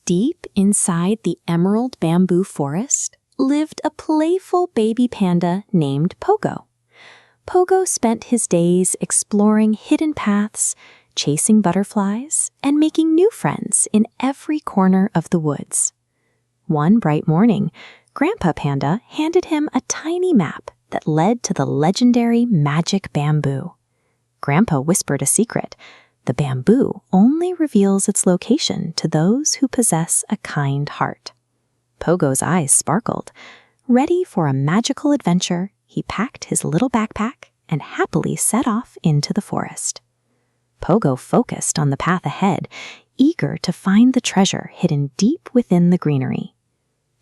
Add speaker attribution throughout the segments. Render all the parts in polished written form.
Speaker 1: Deep inside the emerald bamboo forest lived a playful baby panda named Pogo. Pogo spent his days exploring hidden paths, chasing butterflies, and making new friends in every corner of the woods. One bright morning, Grandpa Panda handed him a tiny map that led to the legendary magic bamboo. Grandpa whispered a secret: the bamboo only reveals its location to those who possess a kind heart. Pogo's eyes sparkled. Ready for a magical adventure, he packed his little backpack and happily set off into the forest. Pogo focused on the path ahead, eager to find the treasure hidden deep within the greenery.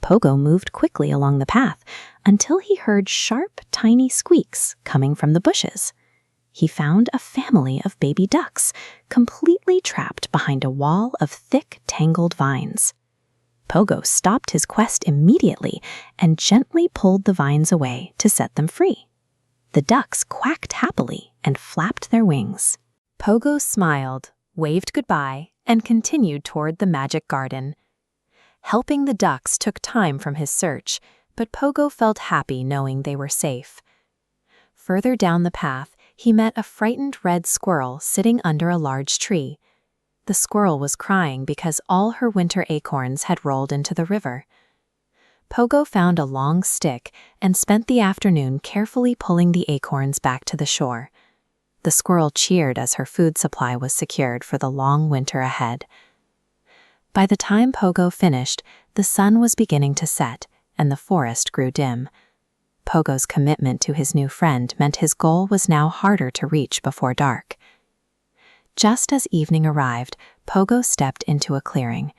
Speaker 1: Pogo moved quickly along the path until he heard sharp, tiny squeaks coming from the bushes. He found a family of baby ducks, completely trapped behind a wall of thick, tangled vines. Pogo stopped his quest immediately and gently pulled the vines away to set them free. The ducks quacked happily and flapped their wings. Pogo smiled, waved goodbye, and continued toward the magic garden. Helping the ducks took time from his search, but Pogo felt happy knowing they were safe. Further down the path, he met a frightened red squirrel sitting under a large tree. The squirrel was crying because all her winter acorns had rolled into the river. Pogo found a long stick and spent the afternoon carefully pulling the acorns back to the shore. The squirrel cheered as her food supply was secured for the long winter ahead. By the time Pogo finished, the sun was beginning to set and the forest grew dim. Pogo's commitment to his new friend meant his goal was now harder to reach before dark. Just as evening arrived, Pogo stepped into a clearing.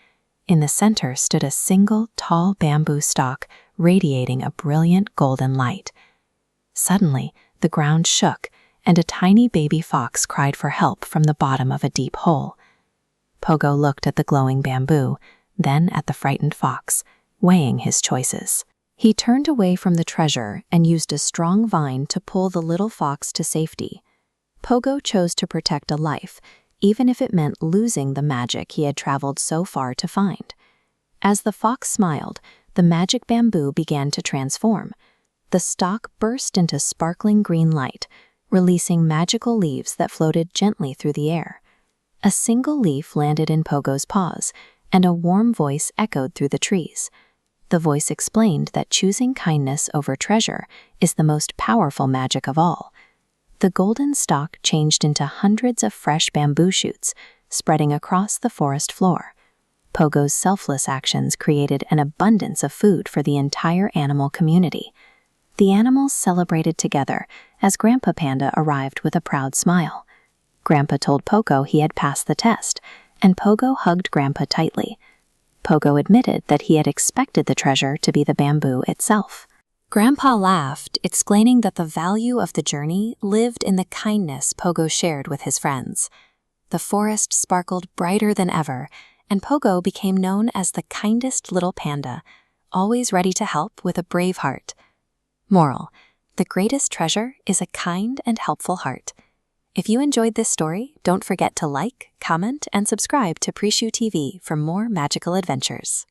Speaker 1: In the center stood a single, tall bamboo stalk radiating a brilliant golden light. Suddenly, the ground shook, and a tiny baby fox cried for help from the bottom of a deep hole. Pogo looked at the glowing bamboo, then at the frightened fox, weighing his choices. He turned away from the treasure and used a strong vine to pull the little fox to safety. Pogo chose to protect a life, even if it meant losing the magic he had traveled so far to find. As the fox smiled, the magic bamboo began to transform. The stalk burst into sparkling green light, releasing magical leaves that floated gently through the air. A single leaf landed in Pogo's paws, and a warm voice echoed through the trees. The voice explained that choosing kindness over treasure is the most powerful magic of all. The golden stalk changed into hundreds of fresh bamboo shoots, spreading across the forest floor. Pogo's selfless actions created an abundance of food for the entire animal community. The animals celebrated together as Grandpa Panda arrived with a proud smile. Grandpa told Pogo he had passed the test, and Pogo hugged Grandpa tightly. Pogo admitted that he had expected the treasure to be the bamboo itself. Grandpa laughed, explaining that the value of the journey lived in the kindness Pogo shared with his friends. The forest sparkled brighter than ever, and Pogo became known as the kindest little panda, always ready to help with a brave heart. Moral: the greatest treasure is a kind and helpful heart. If you enjoyed this story, don't forget to like, comment, and subscribe to Preshu TV for more magical adventures.